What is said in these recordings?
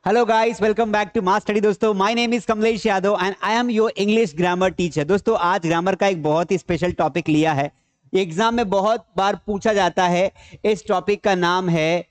Hello guys, welcome back to mass study. दोस्तों, my name is Kamlesh Yadav and I am your English grammar teacher. दोस्तों, आज grammar का एक बहुत ही स्पेशल टॉपिक लिया है। एग्जाम में बहुत बार पूछा जाता है। इस टॉपिक का नाम है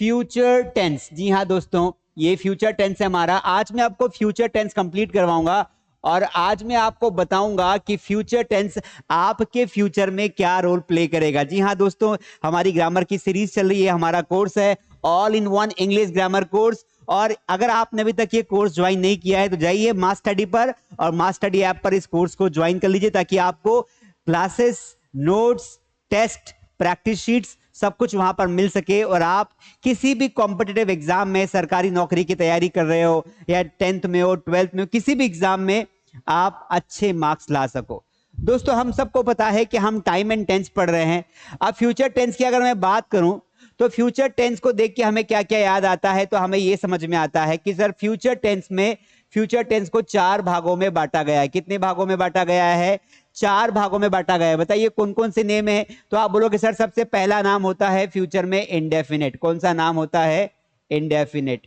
फ्यूचर टेंस। जी हाँ दोस्तों, ये फ्यूचर टेंस है हमारा। आज मैं आपको फ्यूचर टेंस कंप्लीट करवाऊंगा और आज मैं आपको बताऊंगा कि फ्यूचर टेंस आपके फ्यूचर में क्या रोल प्ले करेगा। जी हाँ दोस्तों, हमारी ग्रामर की सीरीज चल रही है। हमारा कोर्स है all in one English grammar course. और अगर आपने अभी तक ये कोर्स ज्वाइन नहीं किया है तो जाइए मास स्टडी पर और मास स्टडी ऐप पर इस कोर्स को ज्वाइन कर लीजिए, ताकि आपको classes, notes, test, practice sheets सब कुछ वहां पर मिल सके और आप किसी भी कॉम्पिटिटिव एग्जाम में, सरकारी नौकरी की तैयारी कर रहे हो या 10th में हो, 12th में हो, किसी भी एग्जाम में आप अच्छे मार्क्स ला सको। दोस्तों, हम सबको पता है कि हम टाइम एंड टेंस पढ़ रहे हैं। अब फ्यूचर टेंस की अगर मैं बात करूं तो फ्यूचर टेंस को देख के हमें क्या क्या याद आता है, तो हमें यह समझ में आता है कि सर फ्यूचर टेंस को 4 भागों में बांटा गया है। कितने भागों में बांटा गया है? 4 भागों में बांटा गया है। बताइए कौन कौन से नेम है? तो आप बोलोगे सर सबसे पहला नाम होता है फ्यूचर में इंडेफिनिट। कौन सा नाम होता है? इंडेफिनिट।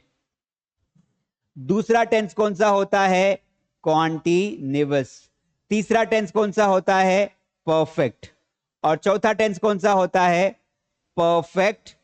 दूसरा टेंस कौन सा होता है? कॉन्टिन्यूअस। तीसरा टेंस कौन सा होता है? परफेक्ट। और चौथा टेंस कौन सा होता है? Perfect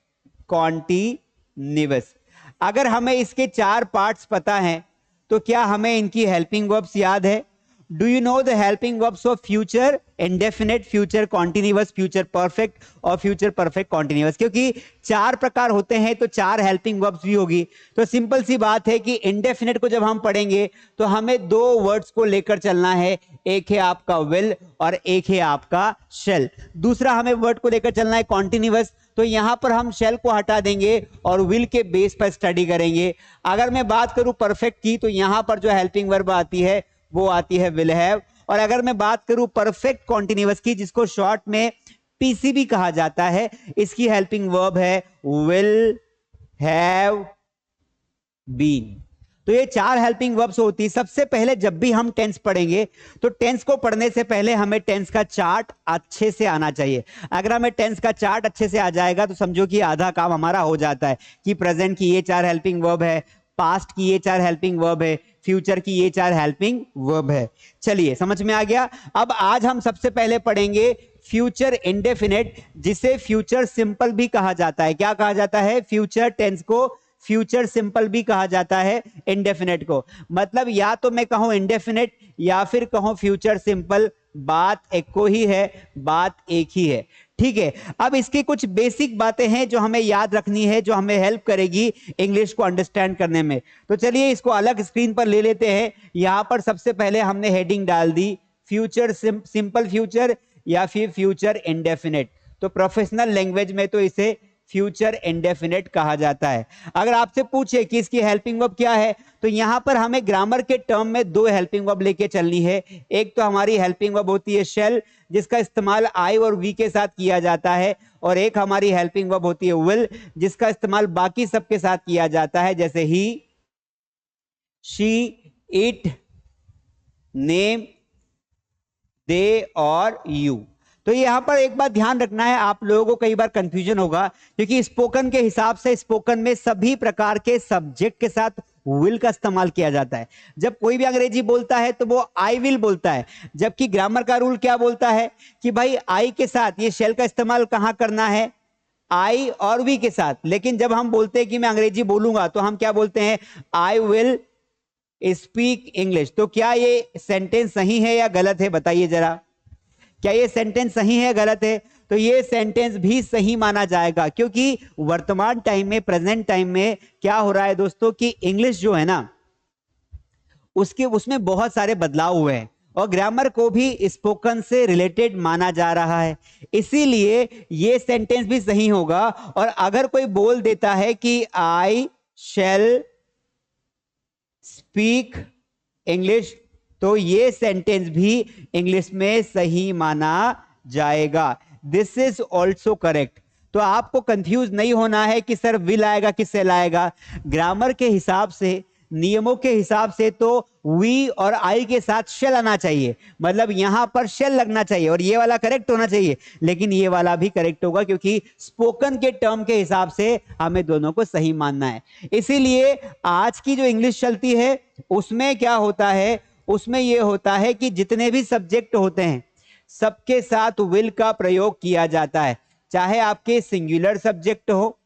continuous. अगर हमें इसके 4 पार्ट्स पता हैं तो क्या हमें इनकी हेल्पिंग वर्ब्स याद है? Do you know the helping verbs of future indefinite, future continuous, future perfect और फ्यूचर परफेक्ट कॉन्टिन्यूअस? क्योंकि 4 प्रकार होते हैं तो 4 हेल्पिंग वर्ब्स भी होगी। तो सिंपल सी बात है कि इंडेफिनिट को जब हम पढ़ेंगे तो हमें 2 वर्ड्स को लेकर चलना है। एक है आपका विल और एक है आपका शेल। दूसरा हमें वर्ड को लेकर चलना है कॉन्टिन्यूअस। तो यहां पर हम शेल को हटा देंगे और विल के बेस पर स्टडी करेंगे। अगर मैं बात करूं परफेक्ट की तो यहां पर जो हेल्पिंग वर्ब आती है वो आती है विल हैव। और अगर मैं बात करूं परफेक्ट कॉन्टिन्यूअस की, जिसको शॉर्ट में पीसीबी कहा जाता है, इसकी हेल्पिंग वर्ब है विल हैव बीन। तो ये 4 हेल्पिंग वर्ब्स होती है। सबसे पहले जब भी हम टेंस पढ़ेंगे तो टेंस को पढ़ने से पहले हमें टेंस का चार्ट अच्छे से आना चाहिए। अगर हमें टेंस का चार्ट अच्छे से आ जाएगा तो समझो कि आधा काम हमारा हो जाता है कि प्रेजेंट की ये 4 हेल्पिंग वर्ब है, पास्ट की ये 4 हेल्पिंग वर्ब है, फ्यूचर की ये 4 हेल्पिंग वर्ब है। चलिए, समझ में आ गया। अब आज हम सबसे पहले पढ़ेंगे फ्यूचर इंडेफिनिट, जिसे फ्यूचर सिंपल भी कहा जाता है। क्या कहा जाता है? फ्यूचर टेंस को फ्यूचर सिंपल भी कहा जाता है इंडेफिनिट को। मतलब या तो मैं कहूं इंडेफिनिट या फिर कहूं फ्यूचर सिंपल, बात एक को ही है, बात एक ही है। ठीक है। अब इसकी कुछ बेसिक बातें हैं जो हमें याद रखनी है, जो हमें हेल्प करेगी इंग्लिश को अंडरस्टैंड करने में। तो चलिए इसको अलग स्क्रीन पर ले लेते हैं। यहां पर सबसे पहले हमने हेडिंग डाल दी फ्यूचर सिंपल फ्यूचर या फिर फ्यूचर इंडेफिनिट। तो प्रोफेशनल लैंग्वेज में तो इसे फ्यूचर इंडेफिनिट कहा जाता है। अगर आपसे पूछे कि इसकी हेल्पिंग वर्ब क्या है तो यहां पर हमें ग्रामर के टर्म में 2 हेल्पिंग वर्ब लेके चलनी है। एक तो हमारी हेल्पिंग वर्ब होती है शेल, जिसका इस्तेमाल आई और वी के साथ किया जाता है, और एक हमारी हेल्पिंग वर्ब होती है विल, जिसका इस्तेमाल बाकी सबके साथ किया जाता है, जैसे ही, शी, इट, नेम, दे और यू। तो यहां पर एक बात ध्यान रखना है, आप लोगों को कई बार कंफ्यूजन होगा, क्योंकि स्पोकन के हिसाब से स्पोकन में सभी प्रकार के सब्जेक्ट के साथ विल का इस्तेमाल किया जाता है। जब कोई भी अंग्रेजी बोलता है तो वो आई विल बोलता है, जबकि ग्रामर का रूल क्या बोलता है कि भाई आई के साथ ये शेल का इस्तेमाल कहां करना है? आई और वी के साथ। लेकिन जब हम बोलते हैं कि मैं अंग्रेजी बोलूंगा तो हम क्या बोलते हैं? I will speak English. तो क्या ये सेंटेंस सही है या गलत है? बताइए जरा, क्या ये सेंटेंस सही है गलत है? तो ये सेंटेंस भी सही माना जाएगा, क्योंकि वर्तमान टाइम में, प्रेजेंट टाइम में क्या हो रहा है दोस्तों कि इंग्लिश जो है ना, उसमें बहुत सारे बदलाव हुए हैं और ग्रामर को भी स्पोकन से रिलेटेड माना जा रहा है। इसीलिए ये सेंटेंस भी सही होगा। और अगर कोई बोल देता है कि आई शैल स्पीक इंग्लिश, तो ये सेंटेंस भी इंग्लिश में सही माना जाएगा। This is also correct. तो आपको कंफ्यूज नहीं होना है कि सर विल आएगा कि सेल आएगा। ग्रामर के हिसाब से नियमों के हिसाब से तो वी और आई के साथ शेल आना चाहिए, मतलब यहां पर शेल लगना चाहिए और ये वाला करेक्ट होना चाहिए, लेकिन ये वाला भी करेक्ट होगा क्योंकि स्पोकन के टर्म के हिसाब से हमें दोनों को सही मानना है। इसीलिए आज की जो इंग्लिश चलती है उसमें क्या होता है, उसमें यह होता है कि जितने भी सब्जेक्ट होते हैं सबके साथ विल का प्रयोग किया जाता है, चाहे आपके सिंगुलर सब्जेक्ट हो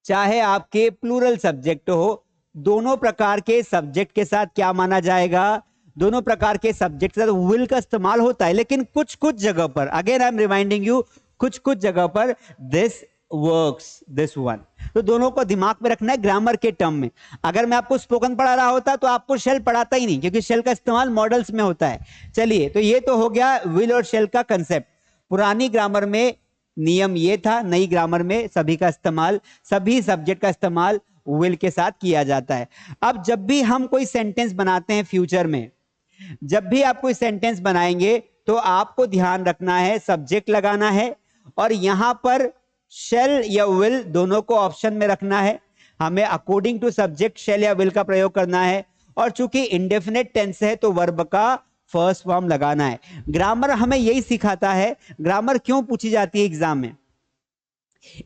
चाहे आपके प्लूरल सब्जेक्ट हो, दोनों प्रकार के सब्जेक्ट के साथ क्या माना जाएगा, दोनों प्रकार के सब्जेक्ट के साथ विल का इस्तेमाल होता है। लेकिन कुछ कुछ जगह पर, again I am reminding you, कुछ कुछ जगह पर दिस वर्क्स, दिस वन, तो दोनों को दिमाग में रखना है ग्रामर के टर्म में। अगर मैं आपको स्पोकन पढ़ा रहा होता तो आपको शेल पढ़ाता ही नहीं, क्योंकि शेल का इस्तेमाल मॉडल्स में होता है। चलिए, तो ये तो हो गया विल और शेल का कंसेप्ट। पुरानी ग्रामर में नियम ये था, नई ग्रामर में सभी का इस्तेमाल, सभी सब्जेक्ट का इस्तेमाल विल के साथ किया जाता है। अब जब भी हम कोई सेंटेंस बनाते हैं फ्यूचर में, जब भी आप कोई सेंटेंस बनाएंगे तो आपको ध्यान रखना है सब्जेक्ट लगाना है और यहां पर शेल या विल दोनों को ऑप्शन में रखना है। हमें अकॉर्डिंग टू सब्जेक्ट शेल या विल का प्रयोग करना है और चूंकि इंडेफिनेट टेंस है तो वर्ब का फर्स्ट फॉर्म लगाना है। ग्रामर हमें यही सिखाता है। ग्रामर क्यों पूछी जाती है एग्जाम में?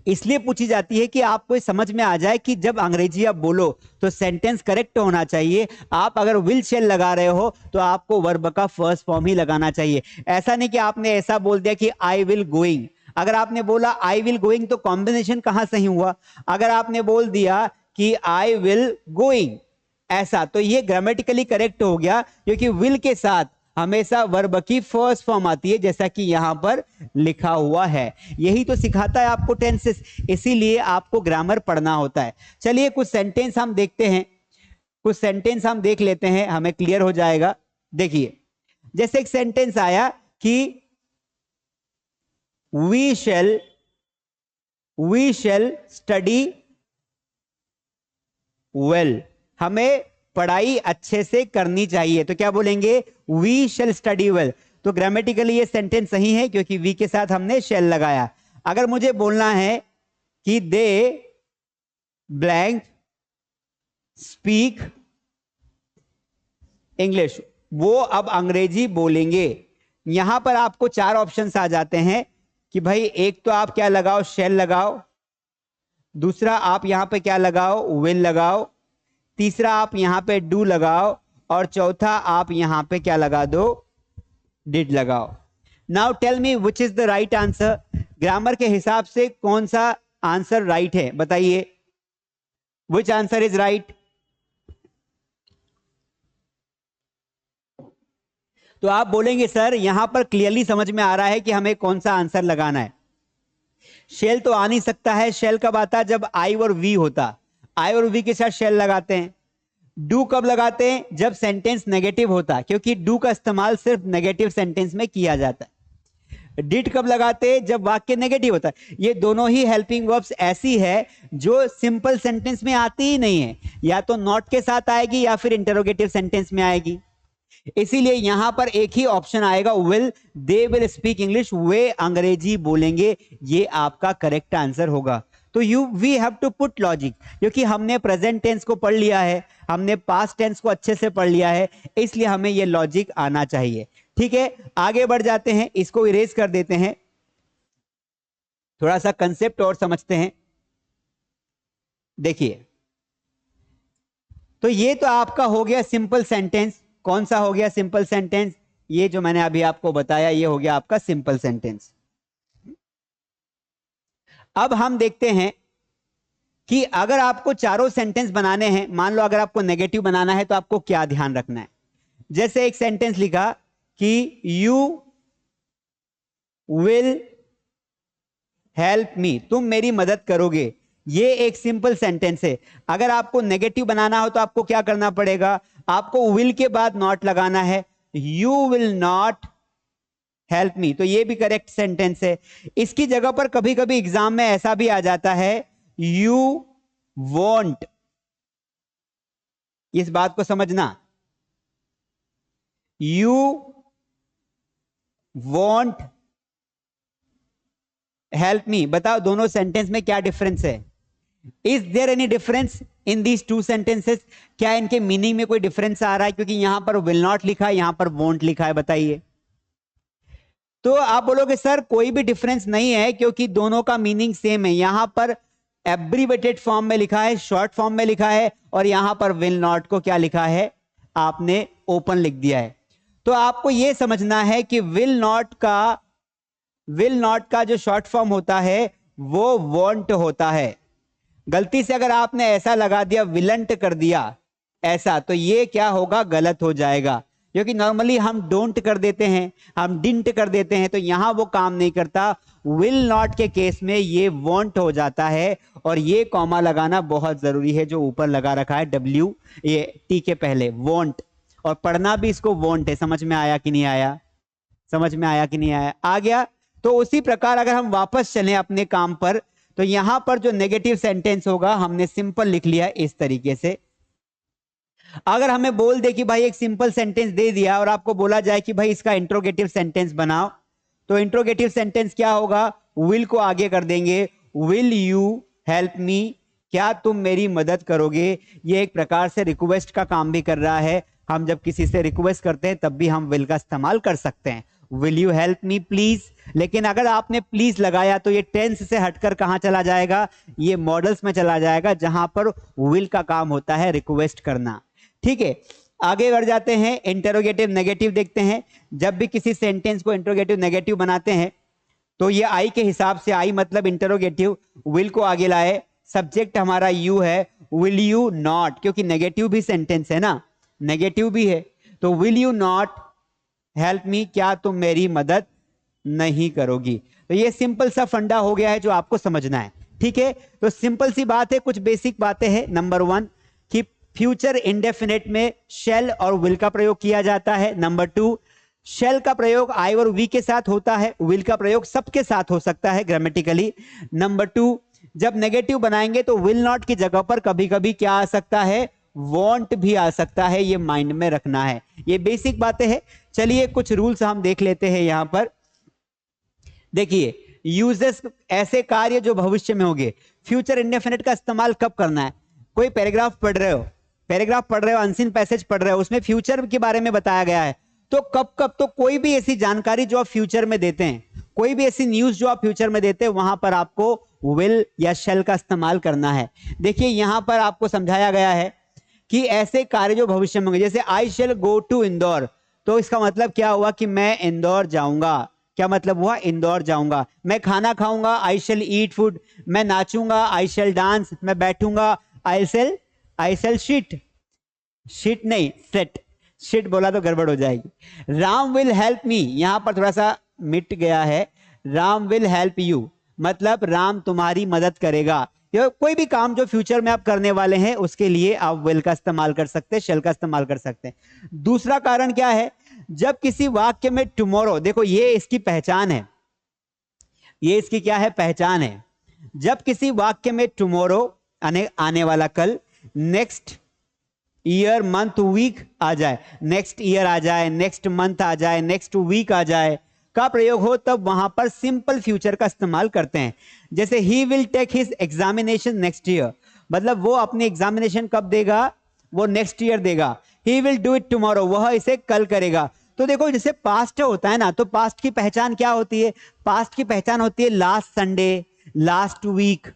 इसलिए पूछी जाती है कि आपको समझ में आ जाए कि जब अंग्रेजी आप बोलो तो सेंटेंस करेक्ट होना चाहिए। आप अगर विल शेल लगा रहे हो तो आपको वर्ब का फर्स्ट फॉर्म ही लगाना चाहिए। ऐसा नहीं कि आपने ऐसा बोल दिया कि आई विल गोइंग। अगर आपने बोला आई विल गोइंग तो कॉम्बिनेशन कहां सही हुआ? अगर आपने बोल दिया कि आई विल गोइंग ऐसा, तो ये ग्रामेटिकली करेक्ट हो गया, क्योंकि विल के साथ हमेशा वर्ब की फर्स्ट फॉर्म आती है, जैसा कि यहां पर लिखा हुआ है। यही तो सिखाता है आपको टेंसेस, इसीलिए आपको ग्रामर पढ़ना होता है। चलिए कुछ सेंटेंस हम देखते हैं, कुछ सेंटेंस हम देख लेते हैं, हमें क्लियर हो जाएगा। देखिए, जैसे एक सेंटेंस आया कि वी शैल स्टडी वेल, हमें पढ़ाई अच्छे से करनी चाहिए। तो क्या बोलेंगे? We shall study well. तो ग्रामेटिकली ये सेंटेंस सही है क्योंकि वी के साथ हमने शैल लगाया। अगर मुझे बोलना है कि दे ब्लैंक स्पीक इंग्लिश, वो अब अंग्रेजी बोलेंगे। यहां पर आपको चार ऑप्शंस आ जाते हैं कि भाई एक तो आप क्या लगाओ, शैल लगाओ, दूसरा आप यहां पे क्या लगाओ, विल लगाओ, तीसरा आप यहां पे डू लगाओ और चौथा आप यहां पे क्या लगा दो, डिड लगाओ। Now tell me which is the right answer. Grammar के हिसाब से कौन सा आंसर राइट है, बताइए। Which answer is right? तो आप बोलेंगे सर यहां पर क्लियरली समझ में आ रहा है कि हमें कौन सा आंसर लगाना है। शेल तो आ नहीं सकता है। शेल कब आता? जब आई और वी होता। आई और वी के साथ शेल लगाते हैं। डू कब लगाते हैं? जब सेंटेंस नेगेटिव होता, क्योंकि डू का इस्तेमाल सिर्फ नेगेटिव सेंटेंस में किया जाता है। डिड कब लगाते हैं? जब वाक्य नेगेटिव होता है। ये दोनों ही हेल्पिंग वर्ब्स ऐसी है जो सिंपल सेंटेंस में आती ही नहीं है, या तो नॉट के साथ आएगी या फिर इंटरोगेटिव सेंटेंस में आएगी। इसीलिए यहां पर एक ही ऑप्शन आएगा, will, they will speak English, वे अंग्रेजी बोलेंगे। ये आपका करेक्ट आंसर होगा। तो we have to put logic, क्योंकि हमने प्रेजेंट टेंस को पढ़ लिया है, हमने पास्ट टेंस को अच्छे से पढ़ लिया है, इसलिए हमें यह लॉजिक आना चाहिए। ठीक है, आगे बढ़ जाते हैं, इसको इरेज कर देते हैं, थोड़ा सा कंसेप्ट और समझते हैं। देखिए, तो ये तो आपका हो गया सिंपल सेंटेंस। कौन सा हो गया सिंपल सेंटेंस? ये जो मैंने अभी आपको बताया, ये हो गया आपका सिंपल सेंटेंस। अब हम देखते हैं कि अगर आपको चारों सेंटेंस बनाने हैं, मान लो अगर आपको नेगेटिव बनाना है तो आपको क्या ध्यान रखना है। जैसे एक सेंटेंस लिखा कि यू विल हेल्प मी, तुम मेरी मदद करोगे। ये एक सिंपल सेंटेंस है। अगर आपको नेगेटिव बनाना हो तो आपको क्या करना पड़ेगा? आपको विल के बाद नॉट लगाना है। You will not help me, तो ये भी करेक्ट सेंटेंस है। इसकी जगह पर कभी कभी एग्जाम में ऐसा भी आ जाता है, यू वॉन्ट। इस बात को समझना, यू वॉन्ट हेल्प मी। बताओ दोनों सेंटेंस में क्या डिफरेंस है? Is there any difference? In these two sentences? क्या इनके मीनिंग में कोई डिफरेंस आ रहा है? क्योंकि यहां पर विल नॉट लिखा है, यहां पर वोंट लिखा है, बताइए। तो आप बोलोगे सर कोई भी डिफरेंस नहीं है, क्योंकि दोनों का मीनिंग सेम है। यहां पर एब्रीवेटेड फॉर्म में लिखा है, शॉर्ट फॉर्म में लिखा है, और यहां पर विल नॉट को क्या लिखा है, आपने ओपन लिख दिया है। तो आपको यह समझना है कि विल नॉट का जो शॉर्ट फॉर्म होता है वो वॉन्ट होता है। गलती से अगर आपने ऐसा लगा दिया, विलंट कर दिया ऐसा, तो ये क्या होगा, गलत हो जाएगा। क्योंकि नॉर्मली हम डोंट कर देते हैं, हम डिंट कर देते हैं, तो यहां वो काम नहीं करता। विल नॉट के केस में ये वॉन्ट हो जाता है, और ये कॉमा लगाना बहुत जरूरी है, जो ऊपर लगा रखा है डब्ल्यू ये टी के पहले, वॉन्ट। और पढ़ना भी इसको वॉन्ट है। समझ में आया कि नहीं आया? समझ में आया कि नहीं आया? आ गया। तो उसी प्रकार अगर हम वापस चलें अपने काम पर, तो यहां पर जो नेगेटिव सेंटेंस होगा हमने सिंपल लिख लिया इस तरीके से। अगर हमें बोल दे कि भाई एक सिंपल सेंटेंस दे दिया और आपको बोला जाए कि भाई इसका इंट्रोगेटिव सेंटेंस बनाओ, तो इंट्रोगेटिव सेंटेंस क्या होगा, विल को आगे कर देंगे, विल यू हेल्प मी, क्या तुम मेरी मदद करोगे। ये एक प्रकार से रिक्वेस्ट का काम भी कर रहा है। हम जब किसी से रिक्वेस्ट करते हैं तब भी हम विल का इस्तेमाल कर सकते हैं, will you help me please. लेकिन अगर आपने प्लीज लगाया तो ये टेंस से हटकर कहां चला जाएगा, ये मॉडल्स में चला जाएगा, जहां पर विल का काम होता है रिक्वेस्ट करना। ठीक है, आगे बढ़ जाते हैं, इंटरोगेटिव नेगेटिव देखते हैं। जब भी किसी सेंटेंस को इंटरोगेटिव नेगेटिव बनाते हैं तो ये आई के हिसाब से, आई मतलब इंटरोगेटिव, विल को आगे लाए, सब्जेक्ट हमारा यू है, विल यू नॉट, क्योंकि नेगेटिव भी सेंटेंस है ना, नेगेटिव भी है, तो will you not help me, क्या तुम मेरी मदद नहीं करोगी। तो ये सिंपल सा फंडा हो गया है जो आपको समझना है। ठीक है, तो सिंपल सी बात है, कुछ बेसिक बातें हैं। नंबर 1 कि फ्यूचर इंडेफिनेट में शेल और विल का प्रयोग किया जाता है। नंबर 2, शेल का प्रयोग आई और वी के साथ होता है, विल का प्रयोग सबके साथ हो सकता है ग्रामेटिकली। नंबर 2, जब नेगेटिव बनाएंगे तो विल नॉट की जगह पर कभी कभी क्या आ सकता है, वॉन्ट भी आ सकता है, ये माइंड में रखना है। ये बेसिक बातें हैं। चलिए कुछ रूल्स हम देख लेते हैं यहां पर। देखिए, यूजेस, ऐसे कार्य जो भविष्य में होंगे। फ्यूचर इंडेफिनिट का इस्तेमाल कब करना है? कोई पैराग्राफ पढ़ रहे हो, अनसीन पैसेज पढ़ रहे हो, उसमें फ्यूचर के बारे में बताया गया है, तो कब कब, तो कोई भी ऐसी जानकारी जो आप फ्यूचर में देते हैं, कोई भी ऐसी न्यूज जो आप फ्यूचर में देते हैं, वहां पर आपको विल या शेल का इस्तेमाल करना है। देखिए यहां पर आपको समझाया गया है कि ऐसे कार्य जो भविष्य में होंगे, जैसे I shall go to Indore, तो इसका मतलब क्या हुआ कि मैं इंदौर जाऊंगा। क्या मतलब हुआ, इंदौर जाऊंगा। मैं खाना खाऊंगा, आई शेल ईट फूड। मैं नाचूंगा, आई शेल डांस। मैं बैठूंगा, आई शेल शिट, शिट नहीं सेट, शिट बोला तो गड़बड़ हो जाएगी। राम विल हेल्प मी, यहां पर थोड़ा सा मिट गया है, राम विल हेल्प यू, मतलब राम तुम्हारी मदद करेगा। कोई भी काम जो फ्यूचर में आप करने वाले हैं उसके लिए आप विल का इस्तेमाल कर सकते हैं, शेल का इस्तेमाल कर सकते हैं। दूसरा कारण क्या है, जब किसी वाक्य में टुमारो, देखो ये इसकी पहचान है, ये इसकी क्या है, पहचान है। जब किसी वाक्य में टुमारो आने वाला कल, नेक्स्ट ईयर मंथ वीक आ जाए, नेक्स्ट ईयर आ जाए, नेक्स्ट मंथ आ जाए, नेक्स्ट वीक आ जाए का प्रयोग हो, तब वहां पर सिंपल फ्यूचर का इस्तेमाल करते हैं। जैसे he will take his examination next year, मतलब वो अपनी एग्जामिनेशन कब देगा, वो नेक्स्ट ईयर देगा। He will do it tomorrow, वह इसे कल करेगा। तो देखो जैसे पास्ट होता है ना, तो पास्ट की पहचान क्या होती है, पास्ट की पहचान होती है last Sunday, last week,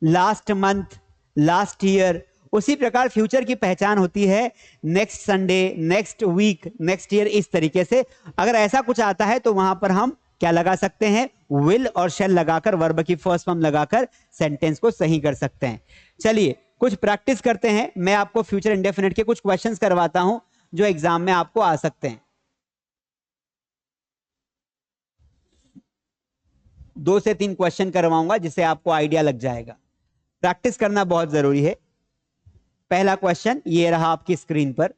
last month, last year. उसी प्रकार फ्यूचर की पहचान होती है next Sunday, next week, next year, इस तरीके से। अगर ऐसा कुछ आता है तो वहां पर हम क्या लगा सकते हैं, विल और शेल लगाकर, वर्ब की फर्स्ट फॉर्म लगाकर सेंटेंस को सही कर सकते हैं। चलिए कुछ प्रैक्टिस करते हैं। मैं आपको फ्यूचर इंडेफिनिट के कुछ क्वेश्चंस करवाता हूं जो एग्जाम में आपको आ सकते हैं। 2 से 3 क्वेश्चन करवाऊंगा जिससे आपको आइडिया लग जाएगा। प्रैक्टिस करना बहुत जरूरी है। पहला क्वेश्चन ये रहा आपकी स्क्रीन पर।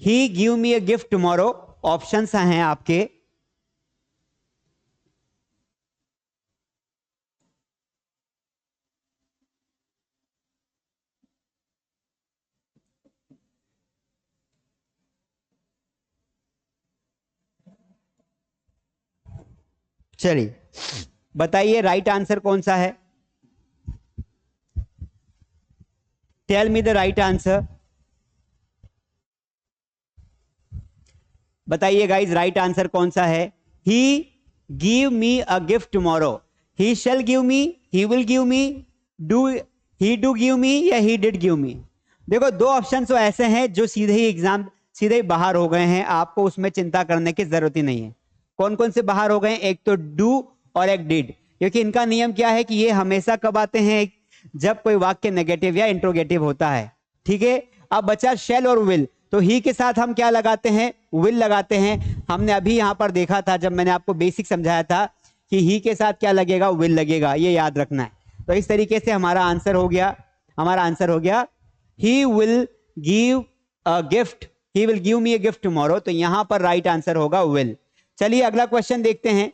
He give me a gift tomorrow, options हैं आपके। चलिए बताइए राइट आंसर कौन सा है, tell me the right answer. बताइए गाइज राइट आंसर कौन सा है। He give me a gift tomorrow, he shall give me, he will give me, do he do give me या ही डिड गिव मी। देखो दो option तो ऐसे हैं जो सीधे ही एग्जाम सीधे ही बाहर हो गए हैं, आपको उसमें चिंता करने की जरूरत ही नहीं है। कौन कौन से बाहर हो गए, एक तो डू और एक डिड, क्योंकि इनका नियम क्या है कि ये हमेशा कब आते हैं, जब कोई वाक्य नेगेटिव या इंट्रोगेटिव होता है। ठीक है, अब बचा शेल और विल, तो ही के साथ हम क्या लगाते हैं, विल लगाते हैं। हमने अभी यहां पर देखा था जब मैंने आपको बेसिक समझाया था कि ही के साथ क्या लगेगा, विल लगेगा, ये याद रखना है। तो इस तरीके से हमारा आंसर हो गया, हमारा आंसर हो गया ही will give a gift, he will give me a gift tomorrow, तो यहां पर राइट आंसर होगा विल। चलिए अगला क्वेश्चन देखते हैं।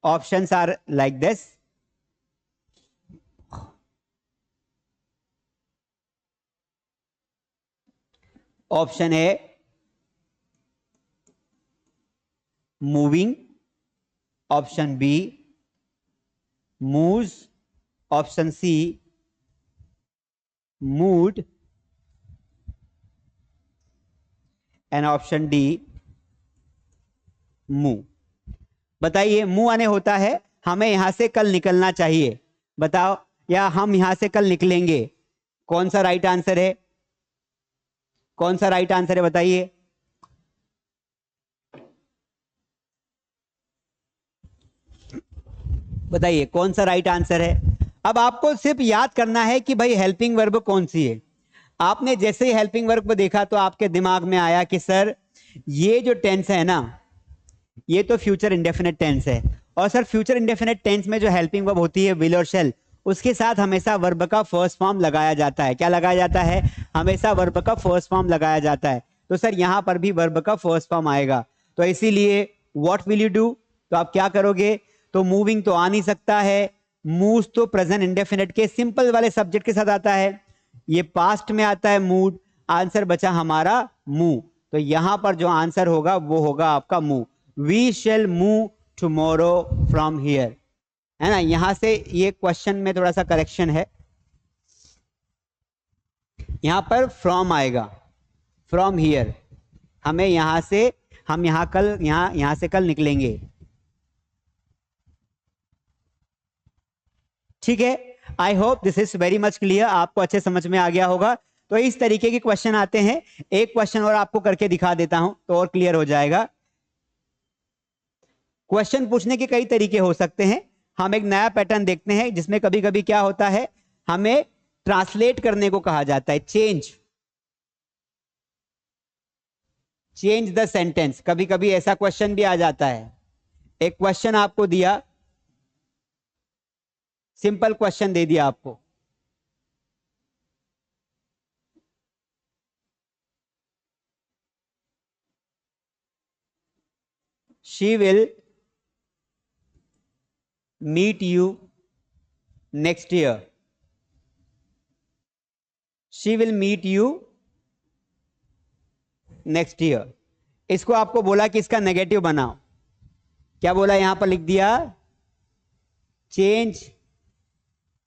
Options are like this, option A moving, option B moves, option C mood and option D move. बताइए मुंह आने होता है, हमें यहां से कल निकलना चाहिए, बताओ, या हम यहां से कल निकलेंगे, कौन सा राइट आंसर है, कौन सा राइट आंसर है बताइए। बताइए कौन सा राइट आंसर है। अब आपको सिर्फ याद करना है कि भाई हेल्पिंग वर्ब कौन सी है। आपने जैसे ही हेल्पिंग वर्ब को देखा तो आपके दिमाग में आया कि सर ये जो टेंस है ना, ये तो फ्यूचर इंडेफिनेट टेंस है, और सर फ्यूचर इंडेफिनेट टेंस में जो हेल्पिंग वर्ब होती है विल और शेल, उसके साथ हमेशा वर्ब का फर्स्ट फॉर्म लगाया जाता है। क्या लगाया जाता है, हमेशा वर्ब का फर्स्ट फॉर्म लगाया जाता है। तो सर यहां पर भी वर्ब का फर्स्ट फॉर्म आएगा, तो इसीलिए व्हाट विल यू डू, तो आप क्या करोगे, तो मूविंग तो आ नहीं सकता है, मूव्स तो प्रेजेंट इंडेफिनेट के सिंपल वाले सब्जेक्ट के साथ आता है, ये पास्ट में आता है मूड, आंसर बचा हमारा मूव, तो यहां पर जो आंसर होगा वो होगा आपका move. We shall move tomorrow from here, है ना। यहां से ये क्वेश्चन में थोड़ा सा करेक्शन है, यहां पर फ्रॉम आएगा, फ्रॉम हियर, हमें यहां से, हम यहां कल यहां से कल निकलेंगे। ठीक है, I hope this is very much clear, आपको अच्छे समझ में आ गया होगा। तो इस तरीके के क्वेश्चन आते हैं, एक क्वेश्चन और आपको करके दिखा देता हूं तो और क्लियर हो जाएगा। क्वेश्चन पूछने के कई तरीके हो सकते हैं, हम एक नया पैटर्न देखते हैं जिसमें कभी कभी क्या होता है, हमें ट्रांसलेट करने को कहा जाता है, चेंज, चेंज द सेंटेंस। कभी कभी ऐसा क्वेश्चन भी आ जाता है, एक क्वेश्चन आपको दिया, सिंपल क्वेश्चन दे दिया आपको, she will meet you next year, she will meet you next year. इसको आपको बोला कि इसका नेगेटिव बनाओ, क्या बोला यहां पर लिख दिया, चेंज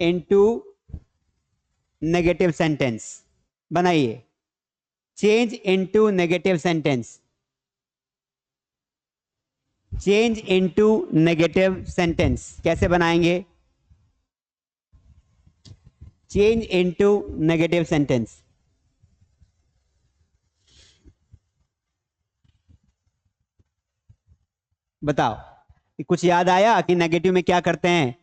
इनटू नेगेटिव सेंटेंस, बनाइए, change into negative sentence, change into negative sentence कैसे बनाएंगे, चेंज इनटू नेगेटिव सेंटेंस। बताओ, कुछ याद आया कि नेगेटिव में क्या करते हैं,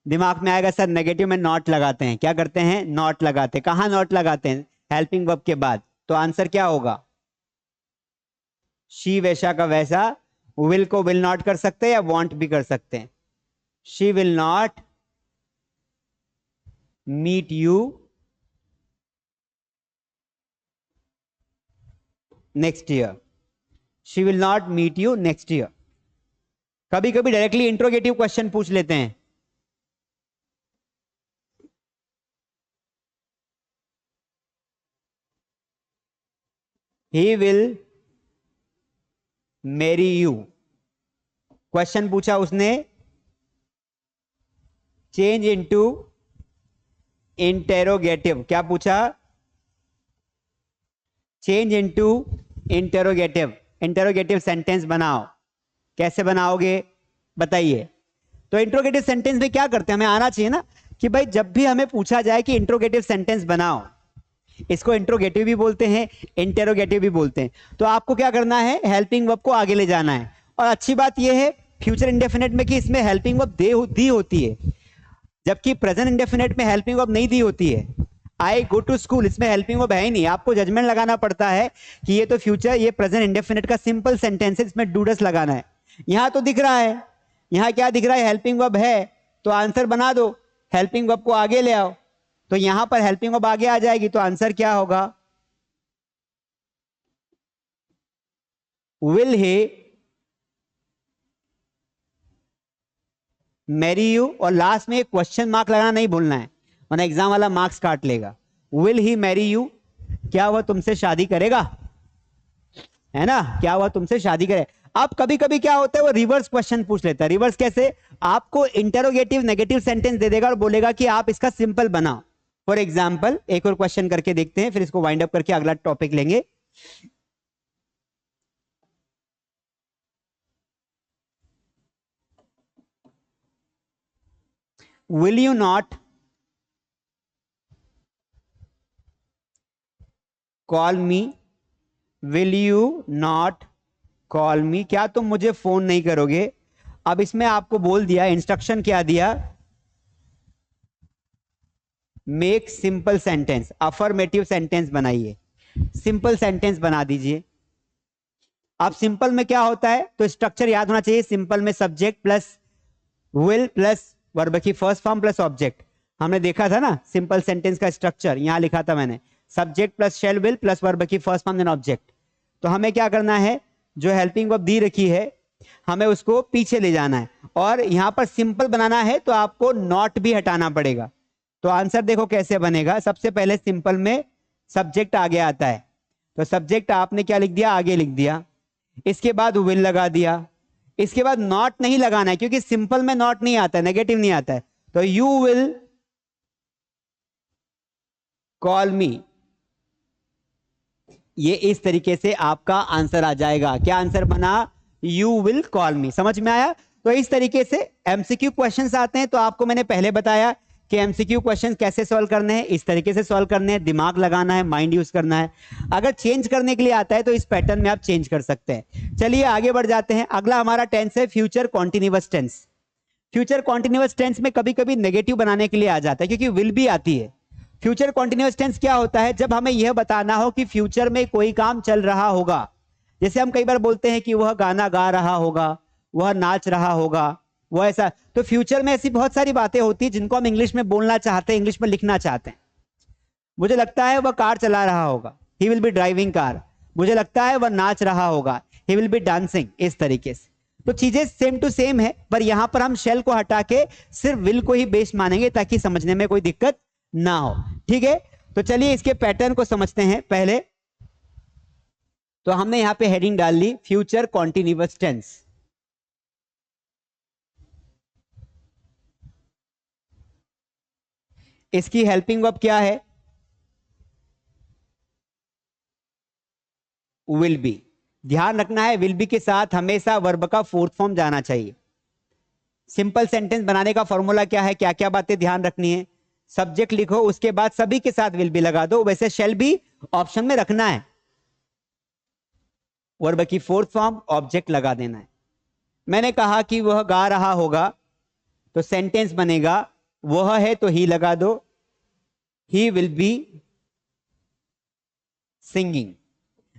दिमाग में आएगा सर नेगेटिव में नॉट लगाते हैं, क्या करते हैं, नॉट लगाते हैं, कहां नॉट लगाते हैं, हेल्पिंग वर्ब के बाद, तो आंसर क्या होगा, शी वैसा का वैसा, विल को विल नॉट कर सकते हैं या वांट भी कर सकते हैं, she will not meet you next year, she will not meet you next year. कभी कभी डायरेक्टली इंट्रोगेटिव क्वेश्चन पूछ लेते हैं। He will marry you, question पूछा उसने, चेंज इनटू इंटेरोगेटिव, क्या पूछा? Change into interrogative, interrogative sentence बनाओ। कैसे बनाओगे बताइए? तो इंट्रोगेटिव सेंटेंस में क्या करते हैं, हमें आना चाहिए ना कि भाई जब भी हमें पूछा जाए कि इंट्रोगेटिव सेंटेंस बनाओ, इसको इंट्रोगेटिव भी बोलते हैं, इंटेरोगेटिव भी बोलते हैं, तो आपको क्या करना है, हेल्पिंग वर्ब को आगे ले जाना है। और अच्छी बात यह है फ्यूचर इंडेफिनेट में कि इसमें हेल्पिंग वर्ब दी होती है, जबकि प्रेजेंट इंडेफिनेट में हेल्पिंग वर्ब नहीं दी होती है। आई गो टू स्कूल, इसमें हेल्पिंग वर्ब है ही नहीं, आपको जजमेंट लगाना पड़ता है कि ये तो फ्यूचर, ये प्रेजेंट इंडेफिनेट का सिंपल सेंटेंस है, इसमें डूडस लगाना है। यहां तो दिख रहा है, यहां क्या दिख रहा है, हेल्पिंग वर्ब है, तो आंसर बना दो, हेल्पिंग वर्ब को आगे ले आओ, तो यहां पर हेल्पिंग वर्ब आगे आ जाएगी, तो आंसर क्या होगा, विल ही मैरी यू, और लास्ट में क्वेश्चन मार्क लगाना नहीं भूलना है वरना एग्जाम वाला मार्क्स काट लेगा। विल ही मैरी यू, क्या वह तुमसे शादी करेगा, है ना, क्या वह तुमसे शादी करे। अब कभी कभी क्या होता है, वो रिवर्स क्वेश्चन पूछ लेता है। रिवर्स कैसे, आपको इंटरोगेटिव नेगेटिव सेंटेंस दे देगा और बोलेगा कि आप इसका सिंपल बनाओ। फॉर एग्जाम्पल एक और क्वेश्चन करके देखते हैं, फिर इसको वाइंड अप करके अगला टॉपिक लेंगे। Will you not call me, will you not call मी, क्या तुम मुझे फोन नहीं करोगे। अब इसमें आपको बोल दिया, इंस्ट्रक्शन क्या दिया, make simple sentence, affirmative sentence बनाइए, सिंपल सेंटेंस बना दीजिए। अब सिंपल में क्या होता है, तो स्ट्रक्चर याद होना चाहिए, सिंपल में subject plus will plus verb की फर्स्ट फॉर्म प्लस ऑब्जेक्ट। हमने देखा था ना सिंपल सेंटेंस का स्ट्रक्चर, यहां लिखा था मैंने, subject plus shall will plus verb की फर्स्ट फॉर्म देन ऑब्जेक्ट। तो हमें क्या करना है, जो हेल्पिंग वर्ब दी रखी है हमें उसको पीछे ले जाना है, और यहां पर सिंपल बनाना है तो आपको नॉट भी हटाना पड़ेगा। तो आंसर देखो कैसे बनेगा, सबसे पहले सिंपल में सब्जेक्ट आगे आता है, तो सब्जेक्ट आपने क्या लिख दिया, आगे लिख दिया, इसके बाद विल लगा दिया, इसके बाद नॉट नहीं लगाना है क्योंकि सिंपल में नॉट नहीं आता है, नेगेटिव नहीं आता है, तो यू विल कॉल मी, ये इस तरीके से आपका आंसर आ जाएगा। क्या आंसर बना, यू विल कॉल मी। समझ में आया? तो इस तरीके से एमसीक्यू क्वेश्चंस आते हैं, तो आपको मैंने पहले बताया कि एमसीक्यू क्वेश्चन कैसे सॉल्व करने हैं, इस तरीके से सॉल्व करने हैं, दिमाग लगाना है, माइंड यूज करना है। अगर चेंज करने के लिए आता है तो इस पैटर्न में आप चेंज कर सकते हैं। चलिए आगे बढ़ जाते हैं। अगला हमारा टेंस है future continuous tense. Future continuous tense में कभी कभी नेगेटिव बनाने के लिए आ जाता है क्योंकि विल भी आती है। फ्यूचर कॉन्टिन्यूअस टेंस क्या होता है, जब हमें यह बताना हो कि फ्यूचर में कोई काम चल रहा होगा, जैसे हम कई बार बोलते हैं कि वह गाना गा रहा होगा, वह नाच रहा होगा, वो ऐसा, तो फ्यूचर में ऐसी बहुत सारी बातें होती हैं जिनको हम इंग्लिश में बोलना चाहते हैं, इंग्लिश में लिखना चाहते हैं। मुझे लगता है वह कार चला रहा होगा, he will be driving car. मुझे लगता है वह नाच रहा होगा, ही विल बी डांसिंग। इस तरीके से तो चीजें सेम टू सेम है, पर यहां पर हम शेल को हटा के सिर्फ विल को ही बेस मानेंगे ताकि समझने में कोई दिक्कत ना हो। ठीक है, तो चलिए इसके पैटर्न को समझते हैं। पहले तो हमने यहां पे हेडिंग डाल ली फ्यूचर कॉन्टिन्यूअस टेंस। इसकी हेल्पिंग वर्ब क्या है, विल बी। ध्यान रखना है विल बी के साथ हमेशा वर्ब का फोर्थ फॉर्म जाना चाहिए। सिंपल सेंटेंस बनाने का फॉर्मूला क्या है, क्या क्या बातें ध्यान रखनी है, सब्जेक्ट लिखो, उसके बाद सभी के साथ विल बी लगा दो। वैसे शेल भी ऑप्शन में रखना है, वर्ब की फोर्थ फॉर्म ऑब्जेक्ट लगा देना है। मैंने कहा कि वह गा रहा होगा, तो सेंटेंस बनेगा वह है तो ही लगा दो, ही विल बी सिंगिंग।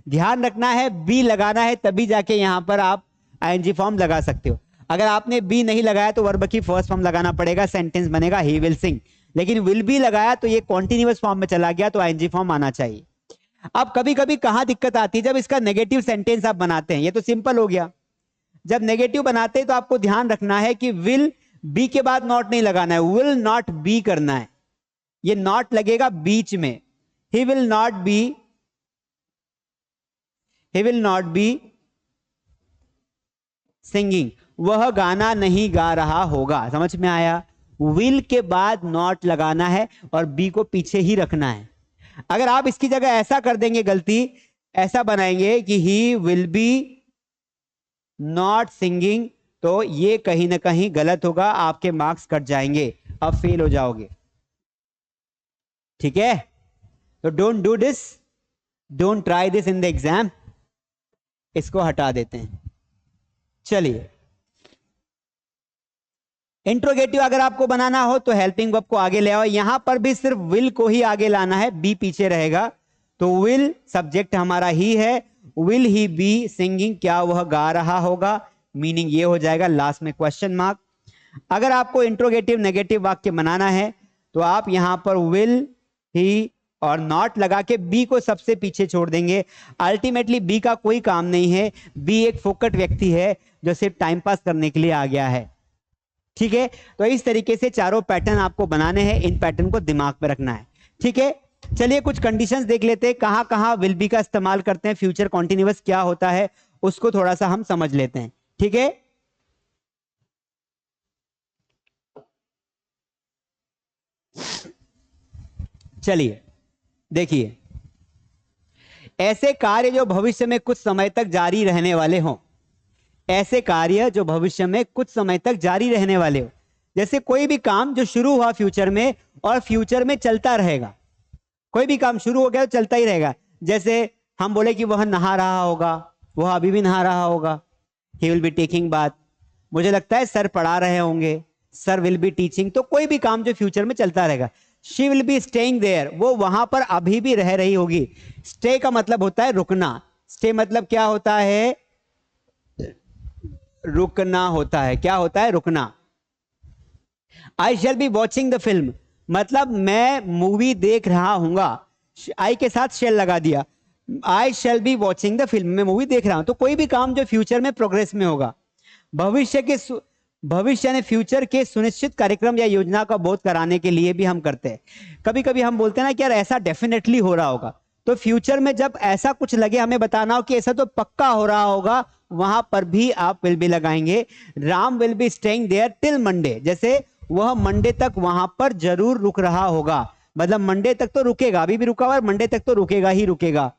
ध्यान रखना है बी लगाना है तभी जाके यहां पर आप आईएनजी फॉर्म लगा सकते हो। अगर आपने बी नहीं लगाया तो वर्ब की फर्स्ट फॉर्म लगाना पड़ेगा, सेंटेंस बनेगा ही विल सिंग। लेकिन विल बी लगाया तो ये कॉन्टिन्यूअस फॉर्म में चला गया, तो आईएनजी फॉर्म आना चाहिए। अब कभी कभी कहां दिक्कत आती है, जब इसका नेगेटिव सेंटेंस आप बनाते हैं। ये तो सिंपल हो गया, जब नेगेटिव बनाते हैं तो आपको ध्यान रखना है कि विल बी के बाद नॉट नहीं लगाना है, विल नॉट बी करना है। ये नॉट लगेगा बीच में। He will not be, he will not be singing, वह गाना नहीं गा रहा होगा। समझ में आया? विल के बाद नॉट लगाना है और बी को पीछे ही रखना है। अगर आप इसकी जगह ऐसा कर देंगे, गलती ऐसा बनाएंगे कि he will be not singing, तो ये कहीं ना कहीं गलत होगा, आपके मार्क्स कट जाएंगे, अब फेल हो जाओगे। ठीक है? तो don't do this, don't try this in the exam. इसको हटा देते हैं। चलिए, इंट्रोगेटिव अगर आपको बनाना हो तो हेल्पिंग वर्ब को आगे ले आओ। यहां पर भी सिर्फ विल को ही आगे लाना है, बी पीछे रहेगा। तो विल सब्जेक्ट हमारा ही है, विल ही बी सिंगिंग, क्या वह गा रहा होगा, मीनिंग ये हो जाएगा लास्ट में क्वेश्चन मार्क। अगर आपको इंट्रोगेटिव नेगेटिव वाक्य बनाना है तो आप यहां पर विल ही और नॉट लगा के बी को सबसे पीछे छोड़ देंगे। अल्टीमेटली बी का कोई काम नहीं है, बी एक फोकट व्यक्ति है जो सिर्फ टाइम पास करने के लिए आ गया है। ठीक है? तो इस तरीके से चारों पैटर्न आपको बनाने हैं, इन पैटर्न को दिमाग में रखना है। ठीक है? चलिए कुछ कंडीशंस देख लेते हैं, कहां कहां विल बी का इस्तेमाल करते हैं, फ्यूचर कॉन्टिन्यूअस क्या होता है उसको थोड़ा सा हम समझ लेते हैं। ठीक है? चलिए देखिए, ऐसे कार्य जो भविष्य में कुछ समय तक जारी रहने वाले हों, ऐसे कार्य जो भविष्य में कुछ समय तक जारी रहने वाले हो, जैसे कोई भी काम जो शुरू हुआ फ्यूचर में और फ्यूचर में चलता रहेगा। कोई भी काम शुरू हो गया तो चलता ही रहेगा। जैसे हम बोले कि वह नहा रहा होगा, वह अभी भी नहा रहा होगा, he will be taking bath. मुझे लगता है सर पढ़ा रहे होंगे, सर विल बी टीचिंग। तो कोई भी काम जो फ्यूचर में चलता रहेगा। She will be staying there, वो वहां पर अभी भी रह रही होगी। स्टे का मतलब होता है रुकना। स्टे मतलब क्या होता है? रुकना होता है। क्या होता है? रुकना। I shall be watching the film, मतलब मैं मूवी देख रहा हूंगा। आई के साथ शेल लगा दिया, I shall be watching the film, मैं मूवी देख रहा हूं। तो कोई भी काम जो फ्यूचर में प्रोग्रेस में होगा, भविष्य यानी फ्यूचर के सुनिश्चित कार्यक्रम या योजना का बोध कराने के लिए भी हम करते हैं। कभी कभी हम बोलते हैं ना कि यार ऐसा डेफिनेटली हो रहा होगा, तो फ्यूचर में जब ऐसा कुछ लगे हमें बताना हो कि ऐसा तो पक्का हो रहा होगा, वहां पर भी आप विल बी लगाएंगे। Ram will be staying there till Monday, जैसे वह मंडे तक वहां पर जरूर रुक रहा होगा, मतलब मंडे तक तो रुकेगा, अभी भी रुका हुआ है, मंडे तक तो रुकेगा ही रुकेगा।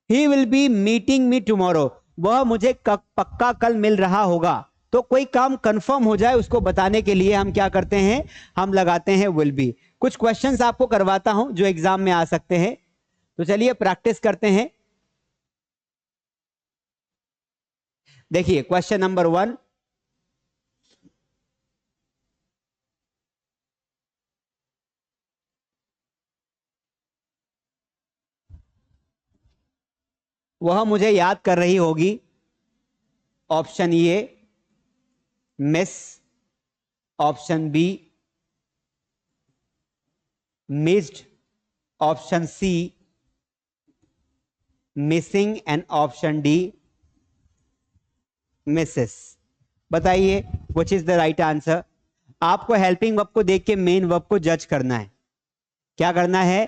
He will be meeting me tomorrow, वह मुझे पक्का कल मिल रहा होगा। तो कोई काम कंफर्म हो जाए उसको बताने के लिए हम क्या करते हैं? हम लगाते हैं विल बी। कुछ क्वेश्चंस आपको करवाता हूं जो एग्जाम में आ सकते हैं, तो चलिए प्रैक्टिस करते हैं। देखिए क्वेश्चन नंबर 1, वह मुझे याद कर रही होगी। Option A miss, option B missed, option C missing and option D misses. बताइए which is the right answer. आपको हेल्पिंग वर्ब को देख के मेन वर्ब को जज करना है। क्या करना है?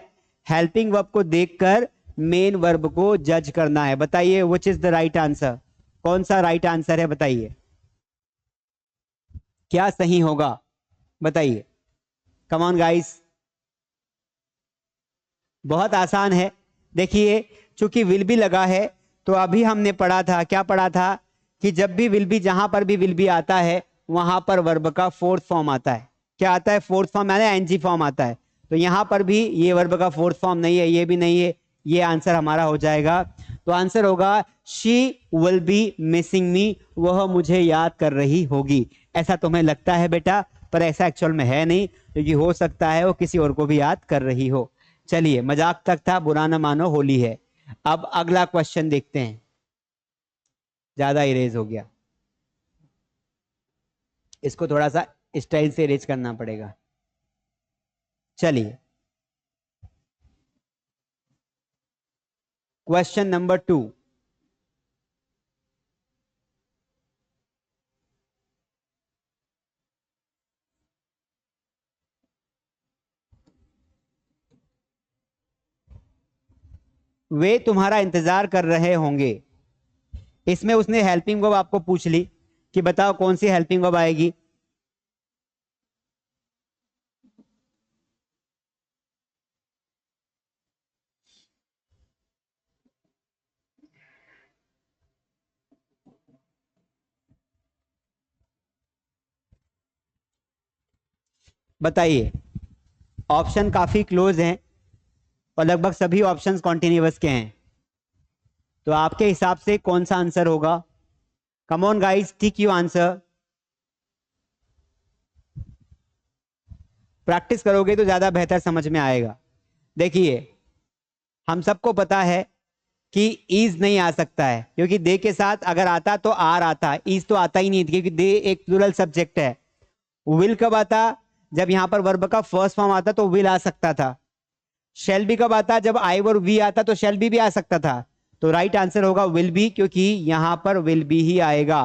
हेल्पिंग वर्ब को देखकर मेन वर्ब को जज करना है। बताइए which is the right answer, कौन सा राइट आंसर है? बताइए क्या सही होगा, बताइए। कम ऑन गाइस, बहुत आसान है। देखिए चूंकि विल बी लगा है तो अभी हमने पढ़ा था, क्या पढ़ा था कि जब भी विल बी, जहां पर भी विल बी आता है वहां पर वर्ब का फोर्थ फॉर्म आता है। क्या आता है? फोर्थ फॉर्म, यानी एनजी फॉर्म आता है। तो यहां पर भी ये वर्ब का फोर्थ फॉर्म नहीं है, ये भी नहीं है, ये आंसर हमारा हो जाएगा। तो आंसर होगा शी विल बी मिसिंग मी, वह मुझे याद कर रही होगी। ऐसा तुम्हें लगता है बेटा, पर ऐसा एक्चुअल में है नहीं, क्योंकि हो सकता है वो किसी और को भी याद कर रही हो। चलिए मजाक तक था, बुरा ना मानो, होली है। अब अगला क्वेश्चन देखते हैं। ज्यादा इरेज हो गया, इसको थोड़ा सा स्टाइल से इरेज करना पड़ेगा। चलिए क्वेश्चन नंबर 2, वे तुम्हारा इंतजार कर रहे होंगे। इसमें उसने हेल्पिंग वर्ब आपको पूछ ली कि बताओ कौन सी हेल्पिंग वर्ब आएगी। बताइए, ऑप्शन काफी क्लोज हैं और लगभग सभी ऑप्शंस कॉन्टिन्यूअस के हैं, तो आपके हिसाब से कौन सा आंसर होगा? Come on guys, tick you answer. Practice करोगे तो ज्यादा बेहतर समझ में आएगा। देखिए, हम सबको पता है कि ईज नहीं आ सकता है, क्योंकि दे के साथ अगर आता तो आर आता, ईज तो आता ही नहीं, क्योंकि दे एक प्लूरल सब्जेक्ट है। विल कब आता? जब यहां पर वर्ब का फर्स्ट फॉर्म आता तो विल आ सकता था। शेल बी कब आता? जब आई और वी आता तो शेल बी भी आ सकता था। तो राइट आंसर होगा विल बी, क्योंकि यहां पर विल बी ही आएगा।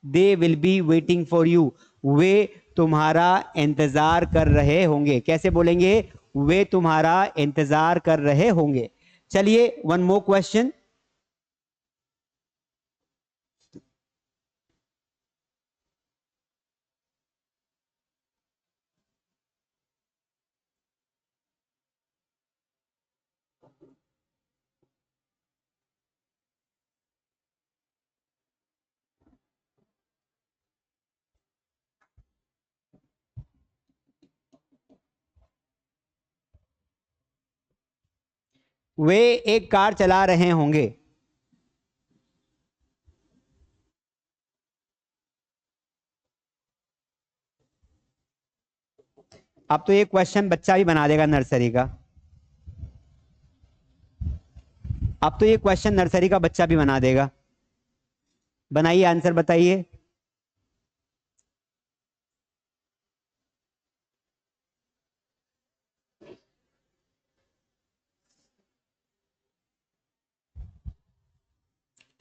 They will be waiting for you, वे तुम्हारा इंतजार कर रहे होंगे। कैसे बोलेंगे? वे तुम्हारा इंतजार कर रहे होंगे। चलिए, वन मोर क्वेश्चन। वे एक कार चला रहे होंगे। अब तो ये क्वेश्चन बच्चा भी बना देगा नर्सरी का। अब तो ये क्वेश्चन नर्सरी का बच्चा भी बना देगा। बनाइए, आंसर बताइए।